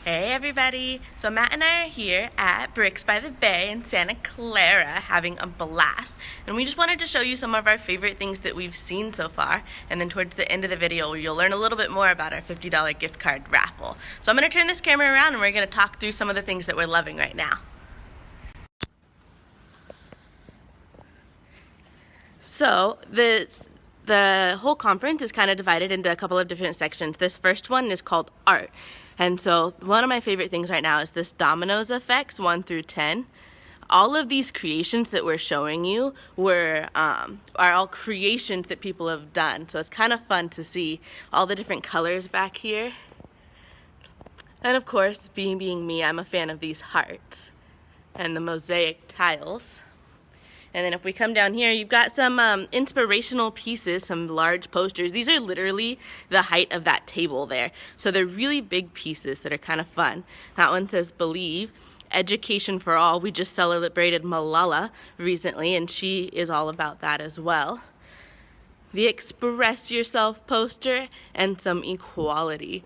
Hey everybody! So Matt and I are here at Bricks by the Bay in Santa Clara having a blast. And we just wanted to show you some of our favorite things that we've seen so far. And then towards the end of the video, you'll learn a little bit more about our $50 gift card raffle. So I'm going to turn this camera around and we're going to talk through some of the things that we're loving right now. So the whole conference is kind of divided into a couple of different sections. This first one is called art. And so one of my favorite things right now is this dominoes effects 1 through 10. All of these creations that we're showing you are all creations that people have done. So it's kind of fun to see all the different colors back here. And of course, being me, I'm a fan of these hearts and the mosaic tiles. And then if we come down here, you've got some inspirational pieces, some large posters. These are literally the height of that table there. So they're really big pieces that are kind of fun. That one says Believe, Education for All. We just celebrated Malala recently, and she is all about that as well. The Express Yourself poster and some equality.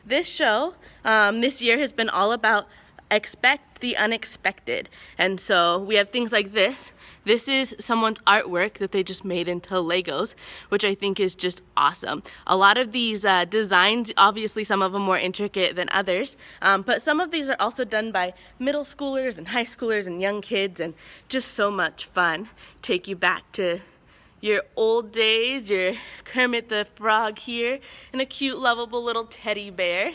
This show this year has been all about expect the unexpected. And so we have things like this. This is someone's artwork that they just made into Legos, which I think is just awesome. A lot of these designs, obviously some of them more intricate than others, but some of these are also done by middle schoolers and high schoolers and young kids, and just so much fun. Take you back to your old days, your Kermit the Frog here, and a cute, lovable little teddy bear.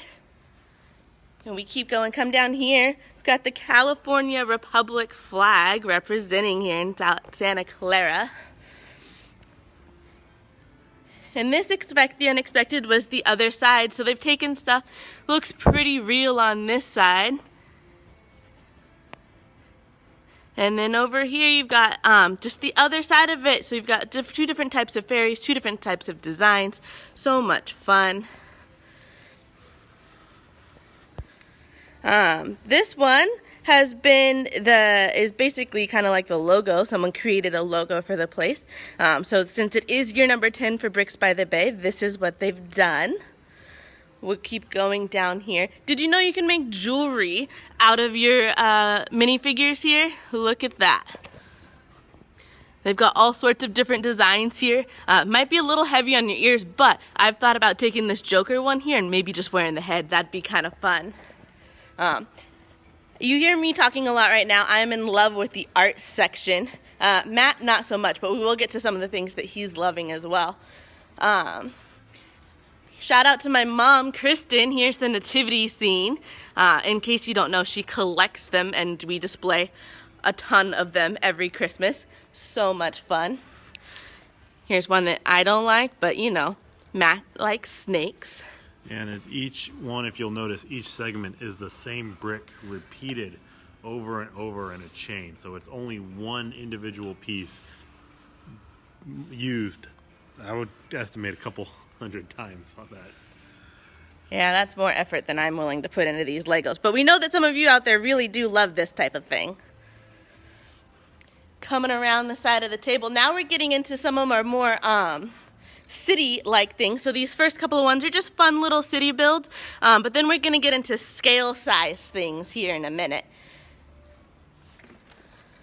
And we keep going, come down here, we've got the California Republic flag representing here in Santa Clara. And this Expect the Unexpected was the other side, so they've taken stuff, looks pretty real on this side. And then over here you've got just the other side of it, so you've got two different types of fairies, two different types of designs, so much fun. This one is basically kind of like the logo. Someone created a logo for the place. So since it is year number 10 for Bricks by the Bay, this is what they've done. We'll keep going down here. Did you know you can make jewelry out of your minifigures here? Look at that. They've got all sorts of different designs here. Might be a little heavy on your ears, but I've thought about taking this Joker one here and maybe just wearing the head. That'd be kind of fun. You hear me talking a lot right now. I am in love with the art section. Matt, not so much, but we will get to some of the things that he's loving as well. Shout out to my mom, Kristen. Here's the nativity scene. In case you don't know, she collects them and we display a ton of them every Christmas. So much fun. Here's one that I don't like, but you know, Matt likes snakes. And each one, if you'll notice, each segment is the same brick repeated over and over in a chain. So it's only one individual piece used. I would estimate a couple hundred times on that. Yeah, that's more effort than I'm willing to put into these Legos. But we know that some of you out there really do love this type of thing. Coming around the side of the table. Now we're getting into some of our more city-like things. So these first couple of ones are just fun little city builds, but then we're going to get into scale-size things here in a minute.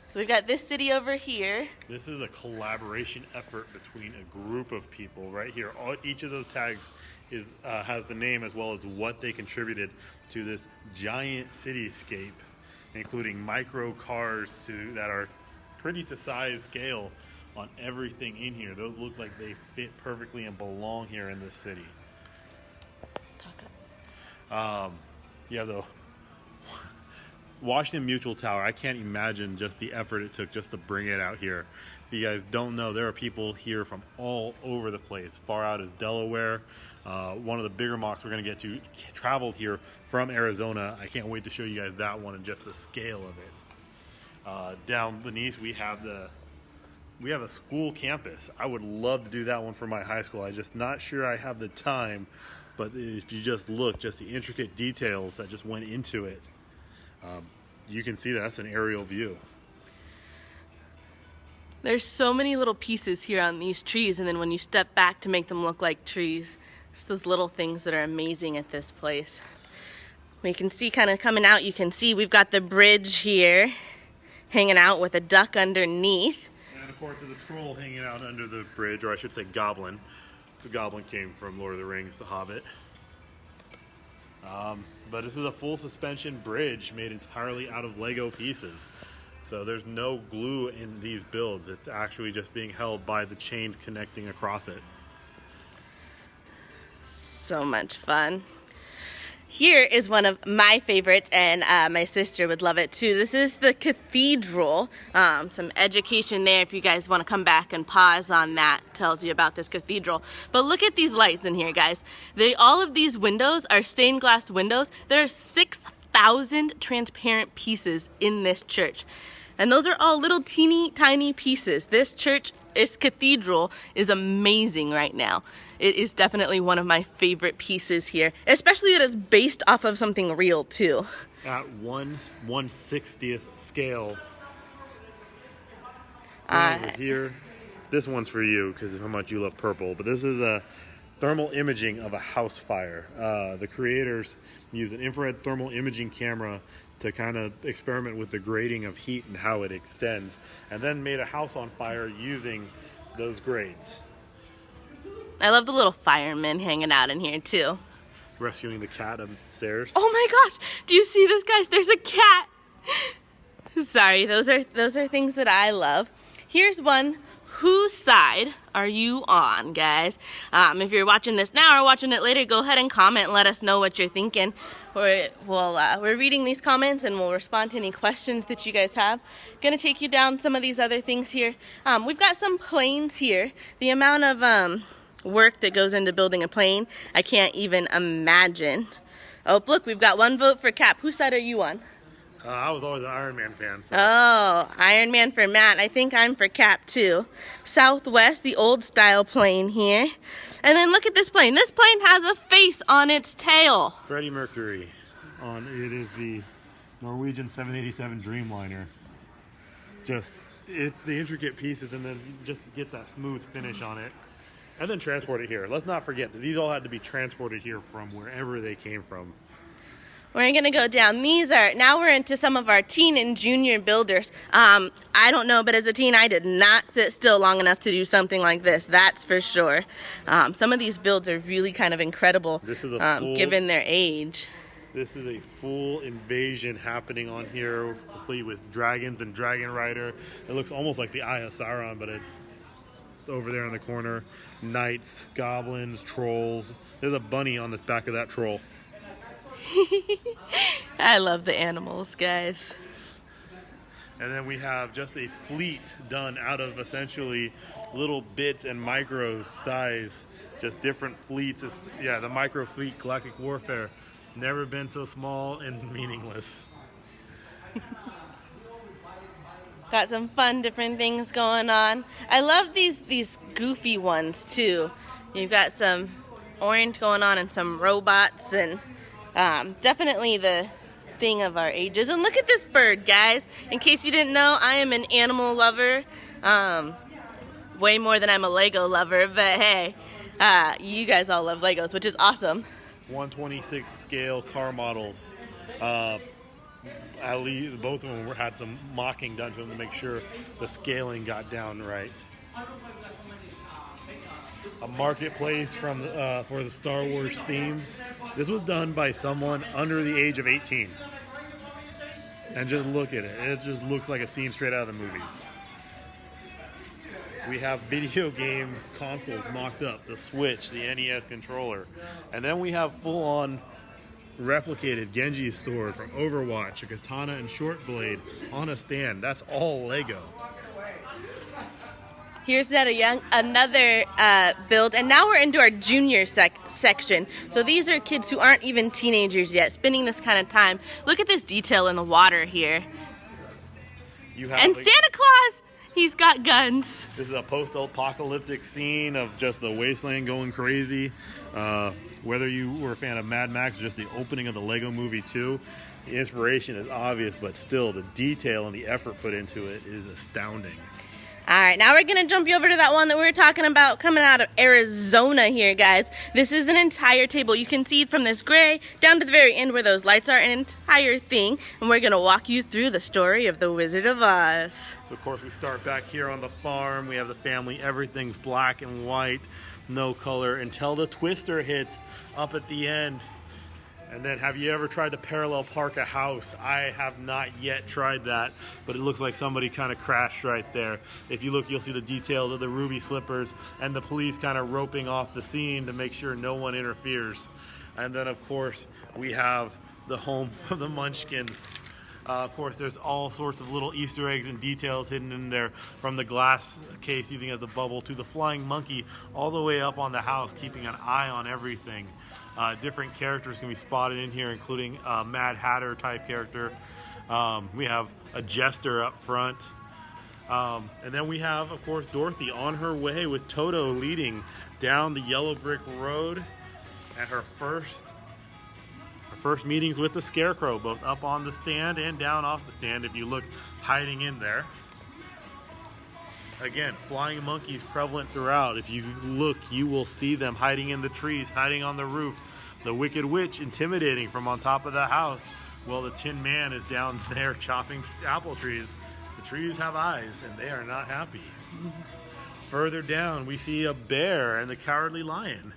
So we've got this city over here. This is a collaboration effort between a group of people right here. Each of those tags has the name as well as what they contributed to this giant cityscape, including micro cars that are pretty to size scale on everything in here. Those look like they fit perfectly and belong here in this city. Yeah, the Washington Mutual Tower, I can't imagine just the effort it took just to bring it out here. If you guys don't know, there are people here from all over the place, far out as Delaware. One of the bigger mocks we're going to get to traveled here from Arizona. I can't wait to show you guys that one and just the scale of it. Down beneath we have a school campus. I would love to do that one for my high school. I'm just not sure I have the time, but if you just look, just the intricate details that just went into it, you can see that's an aerial view. There's so many little pieces here on these trees, and then when you step back to make them look like trees, Just those little things that are amazing at this place. We can see kind of coming out, you can see we've got the bridge here hanging out with a duck underneath. And of course there's a troll hanging out under the bridge, or I should say goblin. The goblin came from Lord of the Rings, The Hobbit. But this is a full suspension bridge made entirely out of Lego pieces. So there's no glue in these builds. It's actually just being held by the chains connecting across it. So much fun. Here is one of my favorites, and my sister would love it too. This is the cathedral. Some education there if you guys want to come back and pause on that. Tells you about this cathedral. But look at these lights in here, guys. All of these windows are stained glass windows. There are 6,000 transparent pieces in this church. And those are all little teeny tiny pieces. This church, this cathedral is amazing right now. It is definitely one of my favorite pieces here, especially that it's based off of something real too. At 1/160th scale. Over here, this one's for you because of how much you love purple, but this is a thermal imaging of a house fire. The creators use an infrared thermal imaging camera to kind of experiment with the grading of heat and how it extends, and then made a house on fire using those grades. I love the little firemen hanging out in here too. Rescuing the cat upstairs. Oh my gosh, do you see this, guys? There's a cat. Sorry, those are things that I love. Here's one. Whose side are you on, guys? If you're watching this now or watching it later, go ahead and comment and let us know what you're thinking. We're reading these comments and we'll respond to any questions that you guys have. Gonna take you down some of these other things here. We've got some planes here. The amount of work that goes into building a plane, I can't even imagine. Oh, look, we've got one vote for Cap. Whose side are you on? I was always an Iron Man fan. So. Oh, Iron Man for Matt. I think I'm for Cap too. Southwest, the old style plane here. And then look at this plane. This plane has a face on its tail. Freddie Mercury. It is the Norwegian 787 Dreamliner. Just the intricate pieces, and then just get that smooth finish on it. And then transport it here. Let's not forget that these all had to be transported here from wherever they came from. We're gonna go down. Now we're into some of our teen and junior builders. I don't know, but as a teen, I did not sit still long enough to do something like this. That's for sure. Some of these builds are really kind of incredible, This is a given their age. This is a full invasion happening on here, complete with dragons and Dragon Rider. It looks almost like the Eye of Sauron, but it's over there in the corner. Knights, goblins, trolls. There's a bunny on the back of that troll. I love the animals, guys. And then we have just a fleet done out of essentially little bits and micro size, just different fleets. Yeah, the micro fleet, Galactic Warfare. Never been so small and meaningless. Got some fun different things going on. I love these goofy ones too. You've got some orange going on and some robots, and definitely the thing of our ages. And look at this bird, guys. In case you didn't know, I am an animal lover. Way more than I'm a Lego lover, but hey, you guys all love Legos, which is awesome. 1/26 scale car models. At least both of them had some mocking done to them to make sure the scaling got down right. A marketplace for the Star Wars theme. This was done by someone under the age of 18. And just look at it. It just looks like a scene straight out of the movies. We have video game consoles mocked up, the Switch, the NES controller. And then we have full-on replicated Genji's sword from Overwatch, a katana and short blade on a stand. That's all Lego. Here's another build, and now we're into our junior section. So these are kids who aren't even teenagers yet, spending this kind of time. Look at this detail in the water here. And Santa Claus, he's got guns. This is a post-apocalyptic scene of just the wasteland going crazy. Whether you were a fan of Mad Max or just the opening of the Lego Movie 2, the inspiration is obvious, but still the detail and the effort put into it is astounding. All right, now we're going to jump you over to that one that we were talking about coming out of Arizona here, guys. This is an entire table. You can see from this gray down to the very end where those lights are, an entire thing. And we're going to walk you through the story of the Wizard of Oz. So, of course, we start back here on the farm. We have the family. Everything's black and white, no color, until the twister hits up at the end. And then, have you ever tried to parallel park a house? I have not yet tried that, but it looks like somebody kind of crashed right there. If you look, you'll see the details of the ruby slippers and the police kind of roping off the scene to make sure no one interferes. And then, of course, we have the home for the Munchkins. Of course, there's all sorts of little Easter eggs and details hidden in there, from the glass case using as a bubble to the flying monkey all the way up on the house, keeping an eye on everything. Different characters can be spotted in here, including a Mad Hatter type character. We have a jester up front. And then we have, of course, Dorothy on her way with Toto leading down the yellow brick road at her first meetings with the Scarecrow, both up on the stand and down off the stand, if you look, hiding in there. Again, flying monkeys prevalent throughout. If you look, you will see them hiding in the trees, hiding on the roof. The Wicked Witch intimidating from on top of the house, while the Tin Man is down there chopping apple trees. The trees have eyes, and they are not happy. Further down, we see a bear and the Cowardly Lion.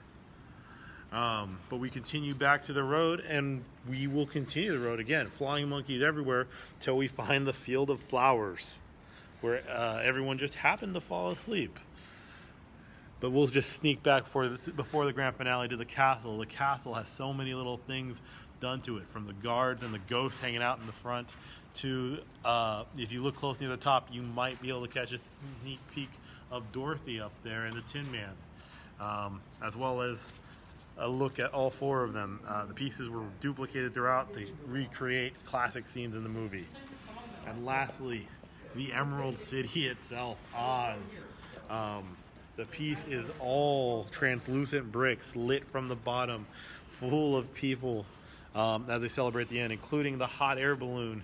But we continue back to the road, and we will continue the road again. Flying monkeys everywhere till we find the Field of Flowers, where everyone just happened to fall asleep. But we'll just sneak back before the grand finale to the castle. The castle has so many little things done to it, from the guards and the ghosts hanging out in the front to, if you look close near the top, you might be able to catch a sneak peek of Dorothy up there and the Tin Man, as well as a look at all four of them. The pieces were duplicated throughout to recreate classic scenes in the movie. And lastly, the Emerald City itself, Oz. The piece is all translucent bricks lit from the bottom, full of people as they celebrate the end, including the hot air balloon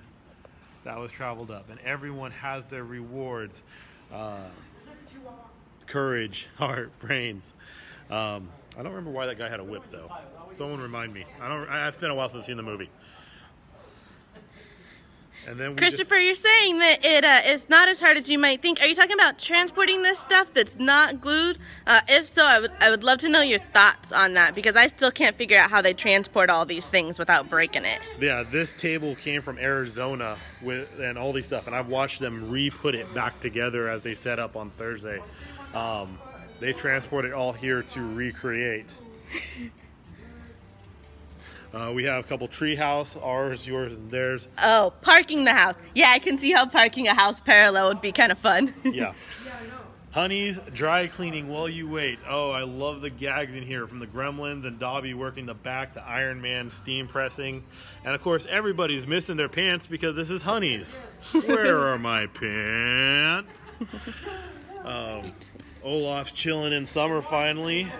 that was traveled up. And everyone has their rewards: courage, heart, brains. I don't remember why that guy had a whip, though. Someone remind me. It's been a while since I've seen the movie. And then Christopher, you're saying that it is not as hard as you might think. Are you talking about transporting this stuff that's not glued? If so, I would love to know your thoughts on that, because I still can't figure out how they transport all these things without breaking it. Yeah, this table came from Arizona and all these stuff, and I've watched them re-put it back together as they set up on Thursday. They transport it all here to recreate. We have a couple tree house, ours, yours, and theirs. Oh, parking the house. Yeah, I can see how parking a house parallel would be kind of fun. Yeah. Honey's dry cleaning while you wait. Oh, I love the gags in here, from the Gremlins and Dobby working the back to Iron Man steam pressing. And of course, everybody's missing their pants because this is Honey's. Where are my pants? Olaf's chilling in summer finally,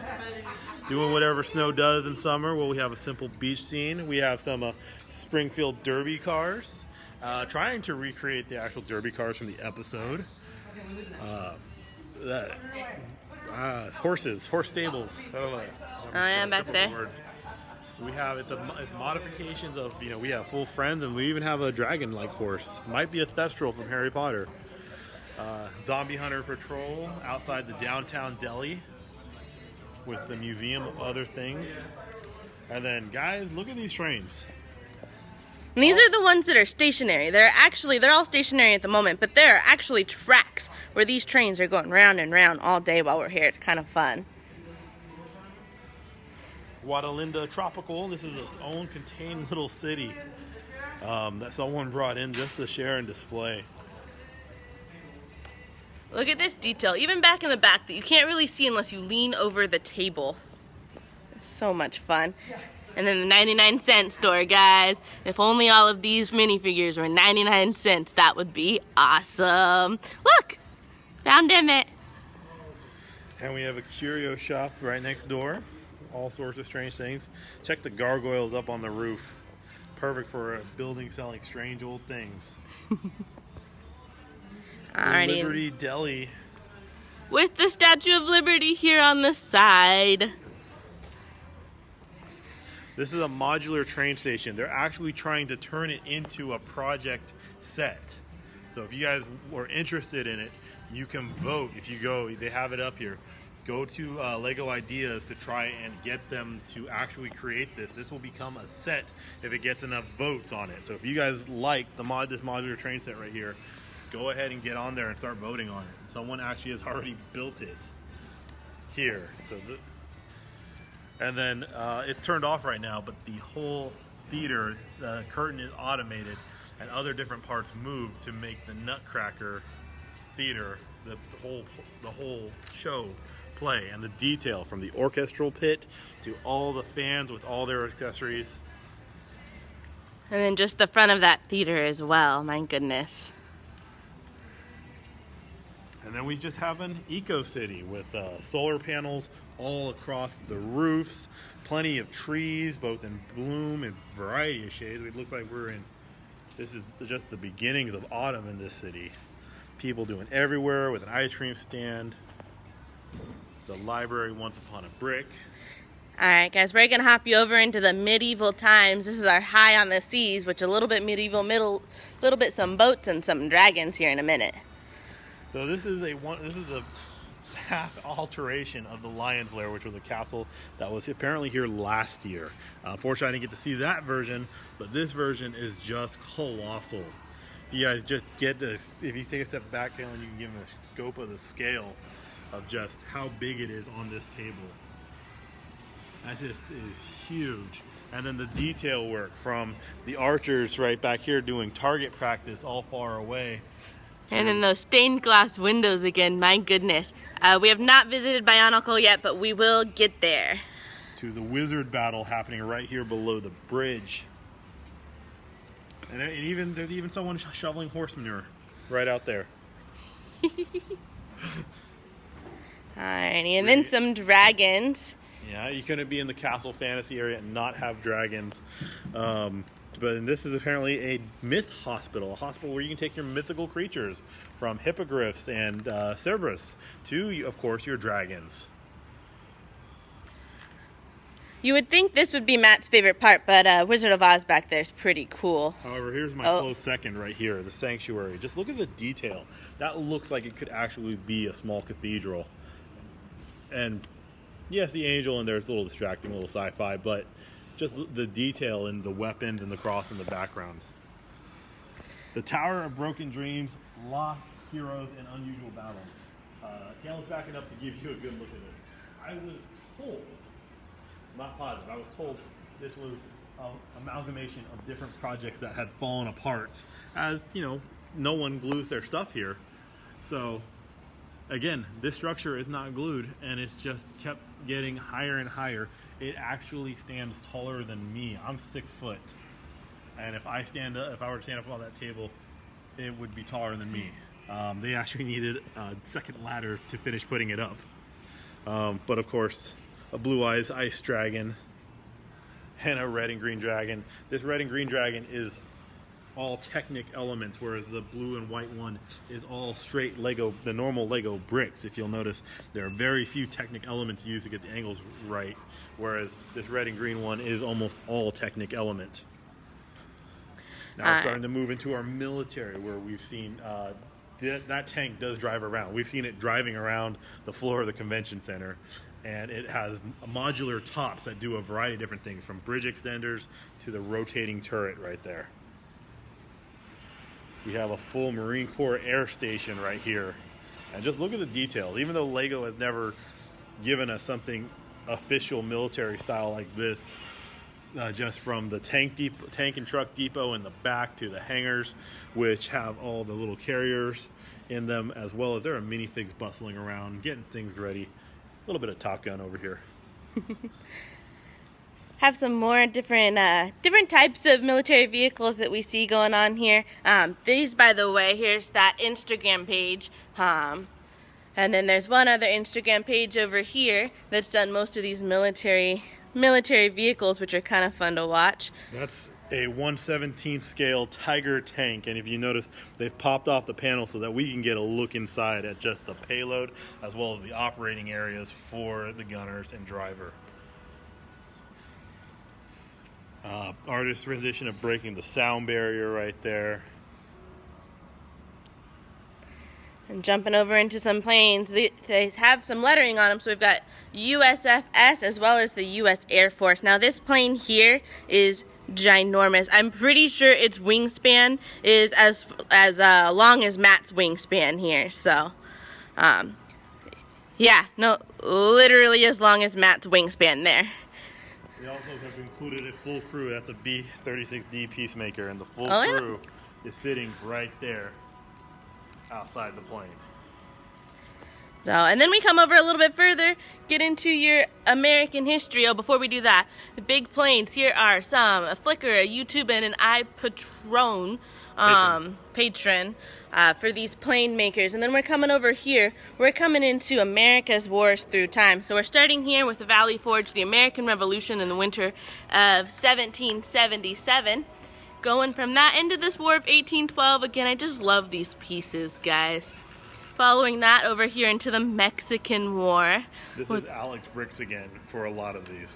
doing whatever snow does in summer. Well, we have a simple beach scene. We have some Springfield Derby cars, trying to recreate the actual Derby cars from the episode. Horse stables. I don't know. I'm back there. Words. We have it's modifications of, we have full friends, and we even have a dragon-like horse. Might be a Thestral from Harry Potter. Zombie Hunter Patrol outside the downtown deli with the museum of other things. And then, guys, look at these trains. And these are the ones that are stationary. They're all stationary at the moment, but there are actually tracks where these trains are going round and round all day while we're here. It's kind of fun. Guadalinda Tropical. This is its own contained little city that someone brought in just to share and display. Look at this detail, even back in the back, that you can't really see unless you lean over the table. It's so much fun. And then the 99-cent store, guys. If only all of these minifigures were 99 cents, that would be awesome. Look! Found Emmett. And we have a curio shop right next door. All sorts of strange things. Check the gargoyles up on the roof. Perfect for a building selling strange old things. Alrighty. Liberty Deli. With the Statue of Liberty here on the side. This is a modular train station. They're actually trying to turn it into a project set. So if you guys were interested in it, you can vote. If you go, they have it up here. Go to Lego Ideas to try and get them to actually create this. This will become a set if it gets enough votes on it. So if you guys like this modular train set right here, go ahead and get on there and start voting on it. Someone actually has already built it here. And then it's turned off right now, but the whole theater, the curtain is automated, and other different parts move to make the Nutcracker theater, the whole show play, and the detail from the orchestral pit to all the fans with all their accessories. And then just the front of that theater as well, my goodness. And then we just have an eco city with solar panels all across the roofs, plenty of trees, both in bloom and variety of shades. It looks like this is just the beginnings of autumn in this city. People doing everywhere with an ice cream stand. The library once upon a brick. Alright guys, we're gonna hop you over into the medieval times. This is our high on the seas, which a little bit medieval, little bit some boats and some dragons here in a minute. So this is a half alteration of the Lion's Lair, which was a castle that was apparently here last year. Unfortunately, I didn't get to see that version, but this version is just colossal. You guys just get this. If you take a step back, you can give them a scope of the scale of just how big it is on this table. That just is huge. And then the detail work from the archers right back here doing target practice all far away. And then those stained glass windows again, my goodness. We have not visited Bionicle yet, but we will get there. To the wizard battle happening right here below the bridge. And there's even someone shoveling horse manure right out there. Alrighty, and then some dragons. Yeah, you couldn't be in the castle fantasy area and not have dragons. But this is apparently a myth hospital, a hospital where you can take your mythical creatures, from hippogriffs and Cerberus to, of course, your dragons. You would think this would be Matt's favorite part, but Wizard of Oz back there is pretty cool. However, here's my close second right here, the sanctuary. Just look at the detail. That looks like it could actually be a small cathedral. And yes, the angel in there is a little distracting, a little sci-fi, but just the detail in the weapons and the cross in the background. The Tower of Broken Dreams, Lost Heroes, and Unusual Battles. Caleb's backing up to give you a good look at this. I was told, not positive, I was told this was an amalgamation of different projects that had fallen apart. As, you know, no one glues their stuff here. So, again, this structure is not glued, and it's just kept getting higher and higher. It actually stands taller than me. I'm 6 foot, and if I were to stand up on that table, it would be taller than me. They actually needed a second ladder to finish putting it up. But of course, a blue eyes ice dragon and a red and green dragon. This red and green dragon is all Technic elements, whereas the blue and white one is all straight Lego, the normal Lego bricks. If you'll notice, there are very few Technic elements used to get the angles right, whereas this red and green one is almost all Technic element. Now we're starting to move into our military, where we've seen that tank does drive around. We've seen it driving around the floor of the convention center, and it has modular tops that do a variety of different things, from bridge extenders to the rotating turret right there. We have a full Marine Corps air station right here. And just look at the details. Even though Lego has never given us something official military style like this, just from the tank and truck depot in the back to the hangars, which have all the little carriers in them, as well as there are minifigs bustling around, getting things ready. A little bit of Top Gun over here. Have some more different types of military vehicles that we see going on here. These, by the way, here's that Instagram page. And then there's one other Instagram page over here that's done most of these military vehicles, which are kind of fun to watch. a 1/17 scale Tiger tank, and if you notice, they've popped off the panel so that we can get a look inside at just the payload as well as the operating areas for the gunners and driver. Artist's rendition of breaking the sound barrier right there. And jumping over into some planes, they have some lettering on them, so we've got USFS as well as the U.S. Air Force. Now this plane here is ginormous. I'm pretty sure its wingspan is as long as Matt's wingspan here. So, yeah, no, literally as long as Matt's wingspan there. We also have included a full crew. That's a B-36D Peacemaker, and the full Oh, crew is sitting right there outside the plane. So, and then we come over a little bit further, get into your American history. Oh, before we do that, the big planes, here are some, a Flickr, a YouTube, and an iPatron patron for these plane makers. And then we're coming over here, we're coming into America's wars through time. So we're starting here with the Valley Forge, the American Revolution in the winter of 1777. Going from that into this War of 1812. Again, I just love these pieces, guys. Following that over here into the Mexican War. This is Alex Bricks again for a lot of these.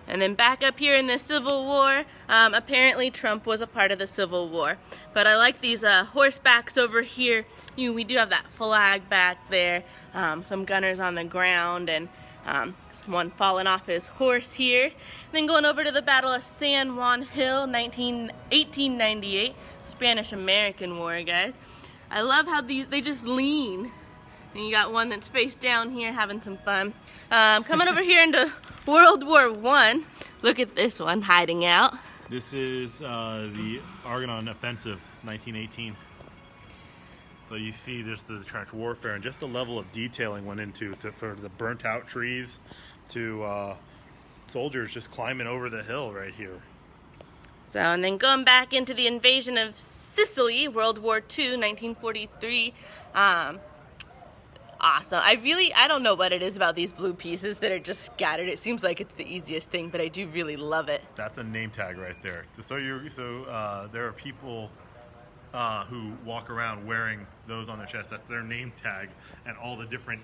And then back up here in the Civil War, apparently Trump was a part of the Civil War. But I like these horsebacks over here. We do have that flag back there, some gunners on the ground, and someone falling off his horse here. And then going over to the Battle of San Juan Hill, 1898, Spanish-American War, guys. I love how they just lean. And you got one that's face down here having some fun. Coming over here into World War I. Look at this one hiding out. This is the Argonne Offensive, 1918. So you see there's the trench warfare, and just the level of detailing went into sort of the burnt out trees to soldiers just climbing over the hill right here. So, and then going back into the invasion of Sicily, World War II, 1943. Awesome. I don't know what it is about these blue pieces that are just scattered. It seems like it's the easiest thing, but I do really love it. That's a name tag right there. So there are people who walk around wearing those on their chest. That's their name tag and all the different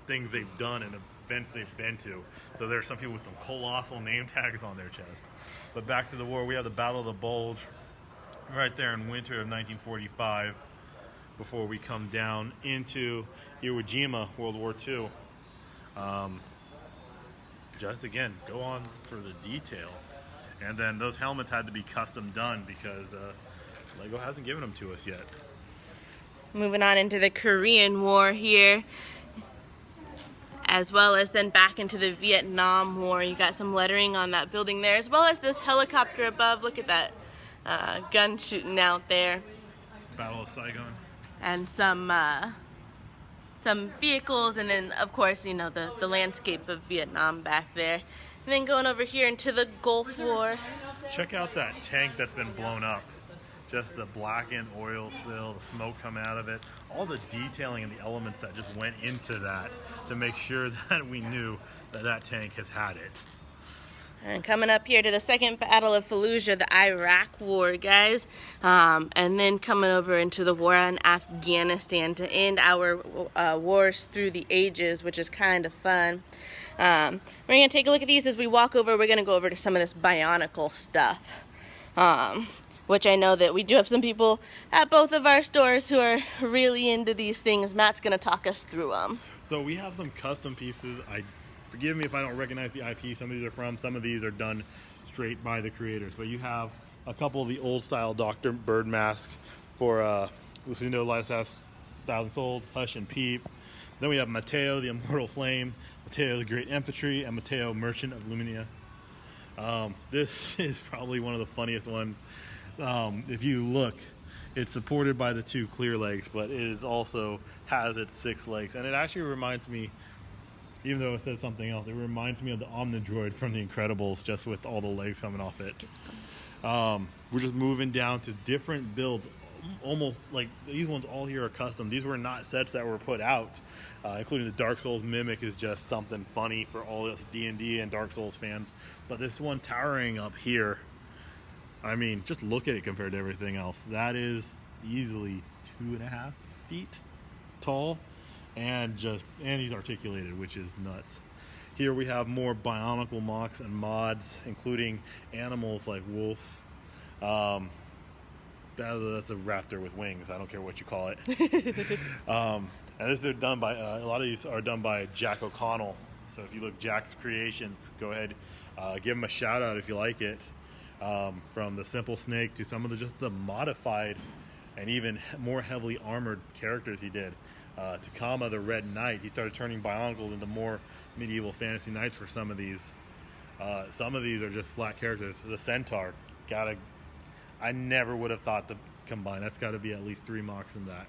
things they've done and events they've been to. So there's some people with some colossal name tags on their chest. But back to the war, we have the Battle of the Bulge right there in winter of 1945 before we come down into Iwo Jima, World War II. Just again, go on for the detail. And then those helmets had to be custom done because Lego hasn't given them to us yet. Moving on into the Korean War here, as well as then back into the Vietnam War. You got some lettering on that building there, as well as this helicopter above. Look at that gun shooting out there. Battle of Saigon. And some vehicles, and then of course, the landscape of Vietnam back there. And then going over here into the Gulf War. Check out that tank that's been blown up. Just the blackened oil spill, the smoke coming out of it, all the detailing and the elements that just went into that to make sure that we knew that that tank has had it. And coming up here to the Second Battle of Fallujah, the Iraq War, guys. And then coming over into the war on Afghanistan to end our wars through the ages, which is kind of fun. We're going to take a look at these as we walk over. We're going to go over to some of this Bionicle stuff. Which I know that we do have some people at both of our stores who are really into these things. Matt's going to talk us through them. So we have some custom pieces. Forgive me if I don't recognize the IP some of these are from. Some of these are done straight by the creators. But you have a couple of the old style Dr. Bird mask for Lucindo Lighthouse, Thousand Sold, Hush and Peep. Then we have Mateo, the Immortal Flame, Mateo, the Great Infantry, and Mateo, Merchant of Luminia. This is probably one of the funniest ones. If you look, it's supported by the two clear legs, but it is also has its 6 legs. And it actually reminds me, even though it says something else, it reminds me of the Omnidroid from The Incredibles, just with all the legs coming off it. We're just moving down to different builds. almost like these ones all here are custom. These were not sets that were put out, including the Dark Souls Mimic is just something funny for all us D&D and Dark Souls fans. But this one towering up here, I mean, just look at it compared to everything else. That is easily 2.5 feet tall, and he's articulated, which is nuts. Here we have more Bionicle mocks and mods, including animals like wolf. That's a raptor with wings. I don't care what you call it. And this is done by a lot of these are done by Jack O'Connell. So if you look Jack's Creations, go ahead, give him a shout out if you like it. From the simple snake to some of the modified and even more heavily armored characters he did. Takama the Red Knight, he started turning Bionicles into more medieval fantasy knights for some of these. Some of these are just flat characters. The Centaur, I never would have thought to combine. That's got to be at least 3 mocks in that.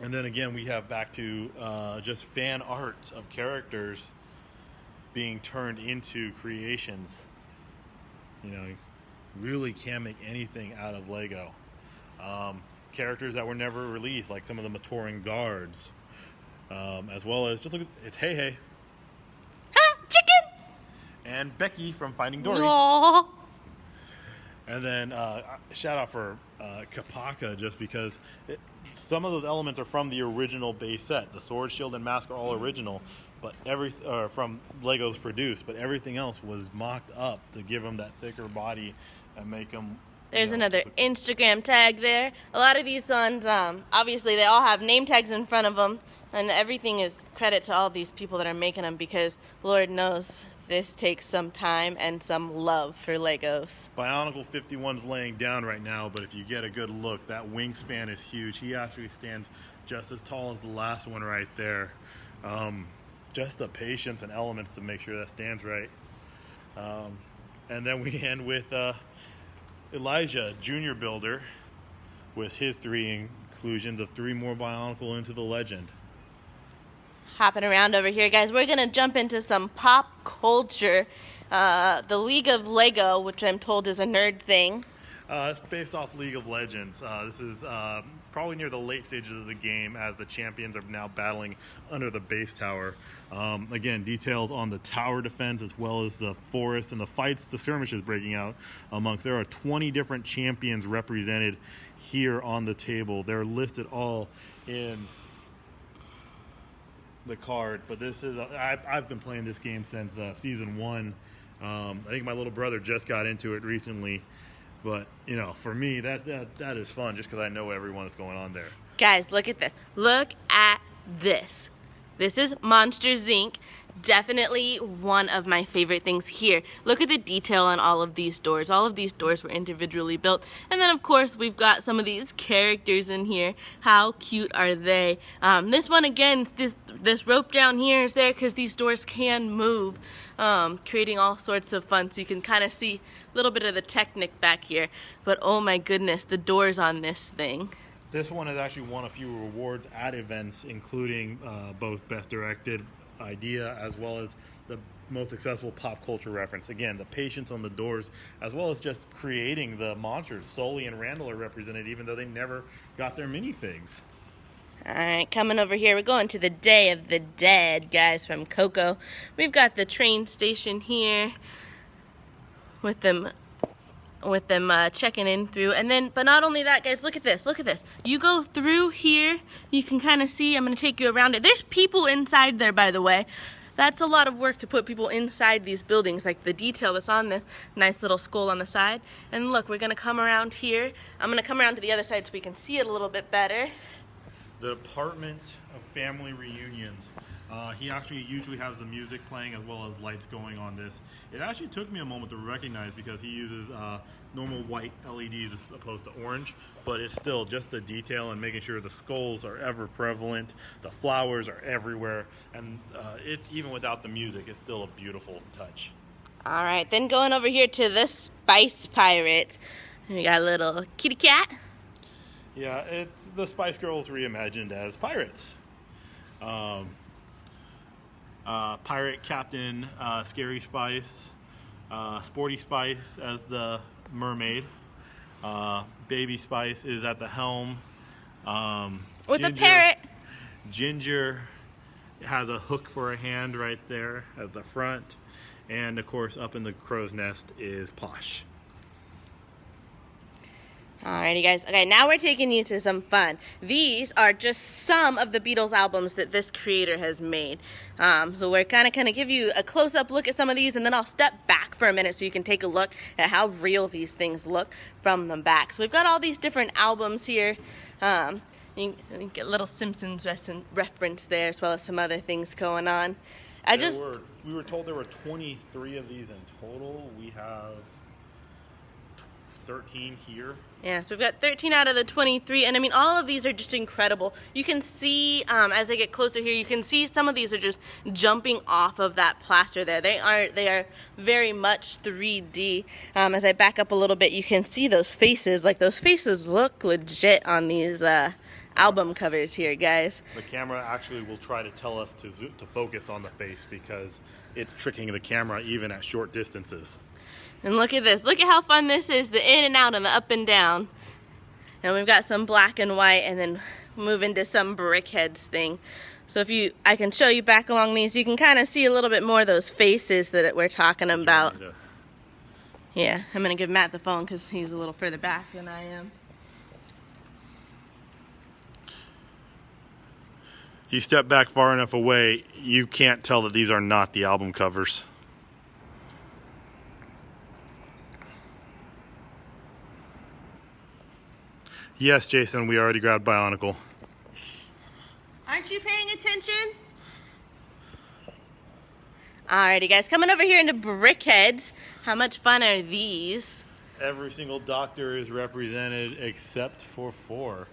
And then again, we have back to just fan art of characters being turned into creations. You know, really can make anything out of Lego. Characters that were never released, like some of the maturing guards, as well as just look at it's Hey, Ha! Chicken! and Becky from Finding Dory. Aww. And then shout out for Kapaka, just because some of those elements are from the original base set. The sword, shield, and mask are all original, but from Legos produced. But everything else was mocked up to give them that thicker body and make them. There's another Instagram tag there. A lot of these ones, obviously, they all have name tags in front of them, and everything is credit to all these people that are making them, because Lord knows this takes some time and some love for Legos. Bionicle 51's laying down right now, but if you get a good look, that wingspan is huge. He actually stands just as tall as the last one right there. Just the patience and elements to make sure that stands right. And then we end with Elijah, Junior Builder, with his 3 inclusions of 3 more Bionicle into the legend. Hopping around over here, guys, we're going to jump into some pop culture. The League of Lego, which I'm told is a nerd thing. It's based off League of Legends. This is probably near the late stages of the game, as the champions are now battling under the base tower. Again, details on the tower defense, as well as the forest and the fights, the skirmishes breaking out amongst. There are 20 different champions represented here on the table. They're listed all in the card, but this is I've been playing this game since season 1. I think my little brother just got into it recently, but you know, for me that is fun, just because I know everyone that's going on there. Guys, look at this. Look at this. This is Monsters Inc. Definitely one of my favorite things here. Look at the detail on all of these doors. All of these doors were individually built. And then, of course, we've got some of these characters in here. How cute are they? This one, again, this rope down here is there because these doors can move, creating all sorts of fun. So you can kind of see a little bit of the technique back here. But, oh my goodness, the doors on this thing. This one has actually won a few rewards at events, including both Best Directed Idea as well as the most successful pop culture reference. Again, the patience on the doors, as well as just creating the monsters. Sully and Randall are represented, even though they never got their minifigs. All right, coming over here, we're going to the Day of the Dead, guys, from Coco. We've got the train station here with them checking in through. And then, but not only that, guys, look at this. You go through here, you can kind of see, I'm going to take you around it. There's people inside there, by the way. That's a lot of work to put people inside these buildings, like the detail that's on this nice little skull on the side. And look, we're going to come around here. I'm going to come around to the other side so we can see it a little bit better. The Department of Family Reunions. He actually usually has the music playing as well as lights going on this. It actually took me a moment to recognize, because he uses normal white LEDs as opposed to orange, but it's still just the detail and making sure the skulls are ever prevalent, the flowers are everywhere, and it's even without the music, it's still a beautiful touch. All right, then going over here to the Spice Pirate. We got a little kitty cat. Yeah, it's the Spice Girls reimagined as pirates. Pirate Captain Scary Spice, Sporty Spice as the mermaid, Baby Spice is at the helm. With a parrot. Ginger has a hook for a hand right there at the front. And of course, up in the crow's nest is Posh. Alrighty guys, okay, now we're taking you to some fun. These are just some of the Beatles albums that this creator has made. So we're kind of give you a close-up look at some of these, and then I'll step back for a minute so you can take a look at how real these things look from the back. So we've got all these different albums here. You can get a little Simpsons reference there, as well as some other things going on. We were told there were 23 of these in total. We have 13 here. Yeah, so we've got 13 out of the 23, and I mean, all of these are just incredible. You can see, as I get closer here, you can see some of these are just jumping off of that plaster there. They are very much 3D. As I back up a little bit, you can see those faces. Like, those faces look legit on these album covers here, guys. The camera actually will try to tell us to focus on the face because it's tricking the camera even at short distances. And look at this. Look at how fun this is, the in and out and the up and down. And we've got some black and white, and then move into some brickheads thing. So I can show you back along these, you can kind of see a little bit more of those faces that we're talking about. Yeah, I'm going to give Matt the phone because he's a little further back than I am. You step back far enough away, you can't tell that these are not the album covers. Yes, Jason, we already grabbed Bionicle. Aren't you paying attention? Alrighty, guys, coming over here into brickheads. How much fun are these? Every single doctor is represented except for 4.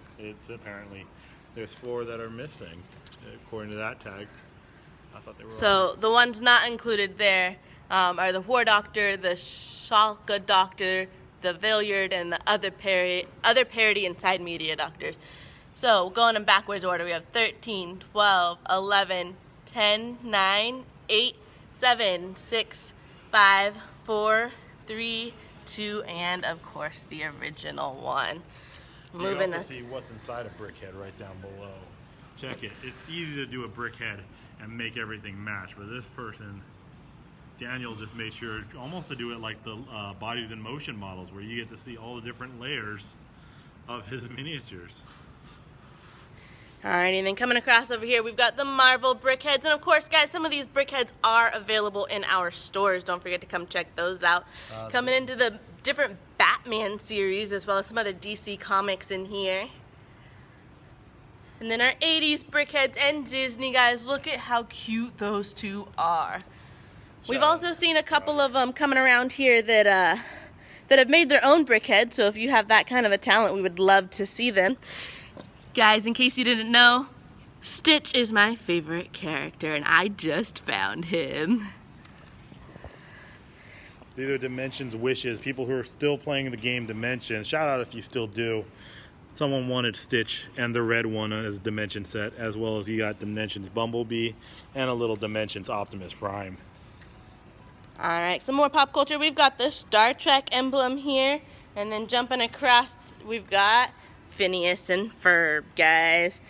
There's 4 that are missing, according to that tag. I thought they were So the ones not included there are the War Doctor, the Schalke Doctor, the Villiard, and the other parody inside media doctors. So going in backwards order, we have 13, 12, 11, 10, 9, 8, 7, 6, 5, 4, 3, 2, and of course the original one. You can also see what's inside a brickhead right down below. Check it. It's easy to do a brickhead and make everything match, but this person, Daniel, just made sure almost to do it like the Bodies in Motion models, where you get to see all the different layers of his miniatures. Alrighty, and then coming across over here, we've got the Marvel brickheads. And of course, guys, some of these brickheads are available in our stores. Don't forget to come check those out. Coming into the different Batman series, as well as some other DC comics in here. And then our 80s brickheads and Disney, guys. Look at how cute those two are. We've also seen a couple of them coming around here that have made their own brickhead. So if you have that kind of a talent, we would love to see them. Guys, in case you didn't know, Stitch is my favorite character, and I just found him. These are Dimensions wishes. People who are still playing the game Dimensions, shout out if you still do. Someone wanted Stitch and the red one as a Dimension set, as well as you got Dimensions Bumblebee and a little Dimensions Optimus Prime. Alright, some more pop culture. We've got the Star Trek emblem here, and then jumping across, we've got Phineas and Ferb, guys.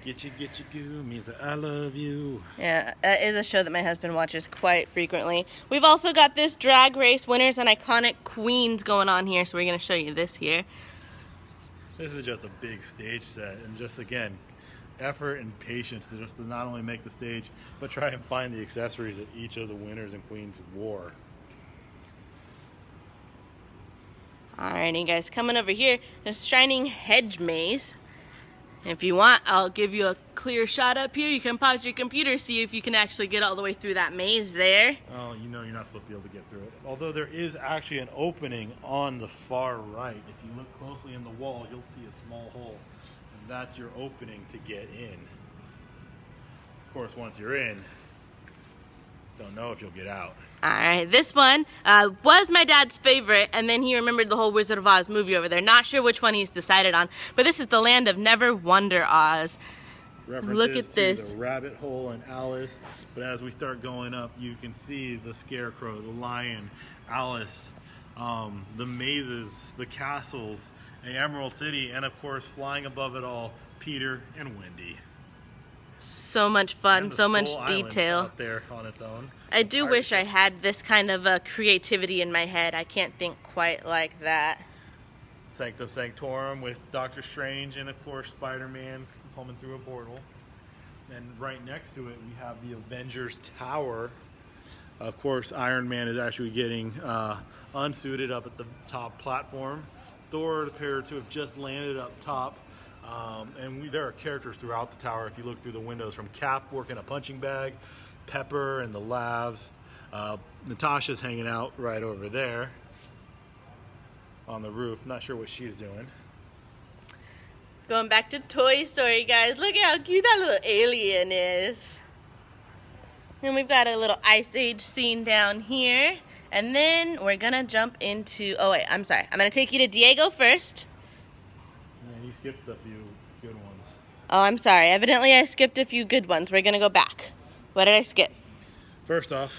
Get you goo means that I love you. Yeah, that is a show that my husband watches quite frequently. We've also got this drag race winners and iconic queens going on here, so we're going to show you this here. This is just a big stage set, and just again, effort and patience to not only make the stage, but try and find the accessories that each of the winners and queens wore. Alrighty, guys, coming over here, this Shining Hedge Maze. If you want, I'll give you a clear shot up here. You can pause your computer, see if you can actually get all the way through that maze there. Oh, you know you're not supposed to be able to get through it. Although there is actually an opening on the far right. If you look closely in the wall, you'll see a small hole. And that's your opening to get in. Of course, once you're in, don't know if you'll get out. Alright, this one was my dad's favorite, and then he remembered the whole Wizard of Oz movie over there. Not sure which one he's decided on, but this is the Land of Never Wonder Oz. References Look at this. To the rabbit hole and Alice, but as we start going up, you can see the Scarecrow, the Lion, Alice, the mazes, the castles, the Emerald City, and of course, flying above it all, Peter and Wendy. So much fun, And the so much Skull Island detail. out there on its own. I do wish I had this kind of creativity in my head. I can't think quite like that. Sanctum Sanctorum with Doctor Strange and of course Spider-Man coming through a portal. And right next to it we have the Avengers Tower. Of course Iron Man is actually getting unsuited up at the top platform. Thor appeared to have just landed up top. And there are characters throughout the tower if you look through the windows, from Cap working a punching bag, Pepper and the Labs. Natasha's hanging out right over there on the roof. Not sure what she's doing. Going back to Toy Story, guys. Look at how cute that little alien is. And we've got a little Ice Age scene down here. And then we're going to jump into... Oh, wait, I'm sorry. I'm going to take you to Diego first. Yeah, you skipped a few good ones. Oh, I'm sorry. Evidently, I skipped a few good ones. We're going to go back. What did I skip? First off,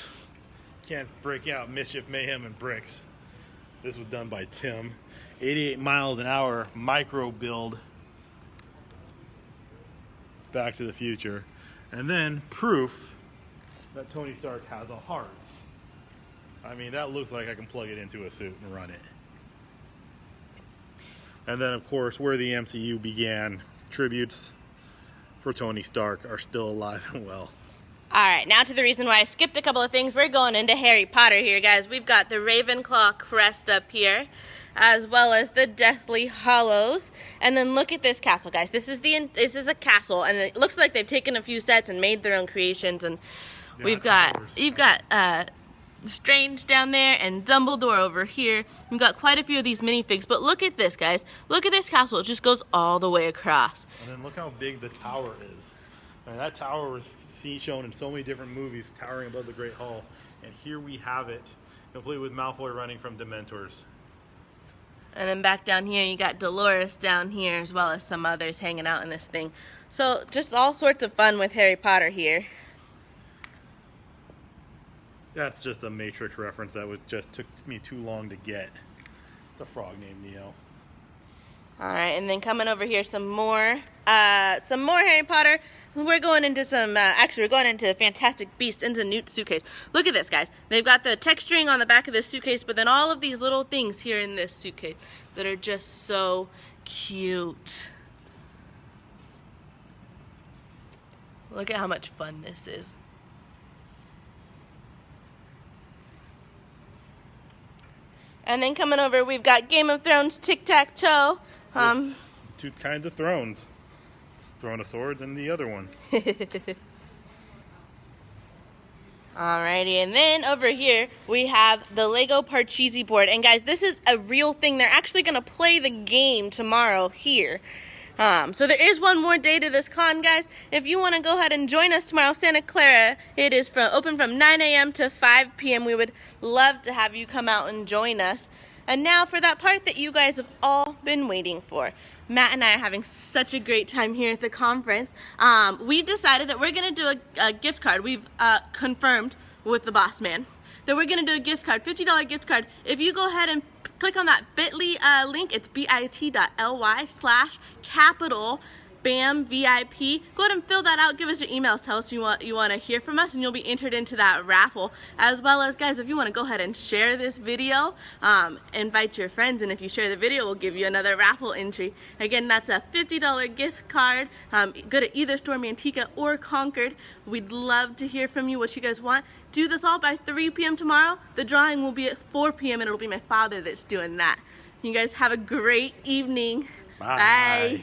can't break out Mischief, Mayhem, and Bricks. This was done by Tim. 88 miles an hour micro build. Back to the Future. And then proof that Tony Stark has a heart. I mean, that looks like I can plug it into a suit and run it. And then, of course, where the MCU began, tributes for Tony Stark are still alive and well. All right, now to the reason why I skipped a couple of things. We're going into Harry Potter here, guys. We've got the Ravenclaw crest up here, as well as the Deathly Hallows. And then look at this castle, guys. This is a castle, and it looks like they've taken a few sets and made their own creations. And you've got Strange down there and Dumbledore over here. We've got quite a few of these minifigs, but look at this, guys. Look at this castle. It just goes all the way across. And then look how big the tower is. I mean, that tower was shown in so many different movies, towering above the Great Hall. And here we have it, complete with Malfoy running from Dementors. And then back down here, you got Dolores down here, as well as some others hanging out in this thing. So just all sorts of fun with Harry Potter here. That's just a Matrix reference that just took me too long to get. It's a frog named Neo. All right, and then coming over here, some more Harry Potter. We're going into we're going into Fantastic Beasts into Newt's suitcase. Look at this, guys. They've got the texturing on the back of this suitcase, but then all of these little things here in this suitcase that are just so cute. Look at how much fun this is. And then coming over, we've got Game of Thrones Tic-Tac-Toe. Two kinds of thrones. Throne of Swords and the other one. Alrighty, and then over here we have the Lego Parcheesi board. And guys, this is a real thing. They're actually going to play the game tomorrow here. So there is one more day to this con, guys. If you want to go ahead and join us tomorrow, Santa Clara, it is open from 9 a.m. to 5 p.m. We would love to have you come out and join us. And now for that part that you guys have all been waiting for. Matt and I are having such a great time here at the conference. We've decided that we're going to do a gift card. We've confirmed with the boss man that we're going to do a gift card, $50 gift card. If you go ahead and click on that bit.ly link, it's bit.ly/capital BAM VIP. Go ahead and fill that out. Give us your emails. Tell us you want to hear from us, and you'll be entered into that raffle. As well as, guys, if you want to go ahead and share this video, invite your friends, and if you share the video, we'll give you another raffle entry. Again, that's a $50 gift card. Go to either store, Manteca or Concord. We'd love to hear from you what you guys want. Do this all by 3 p.m. tomorrow. The drawing will be at 4 p.m. and it'll be my father that's doing that. You guys have a great evening. Bye. Bye.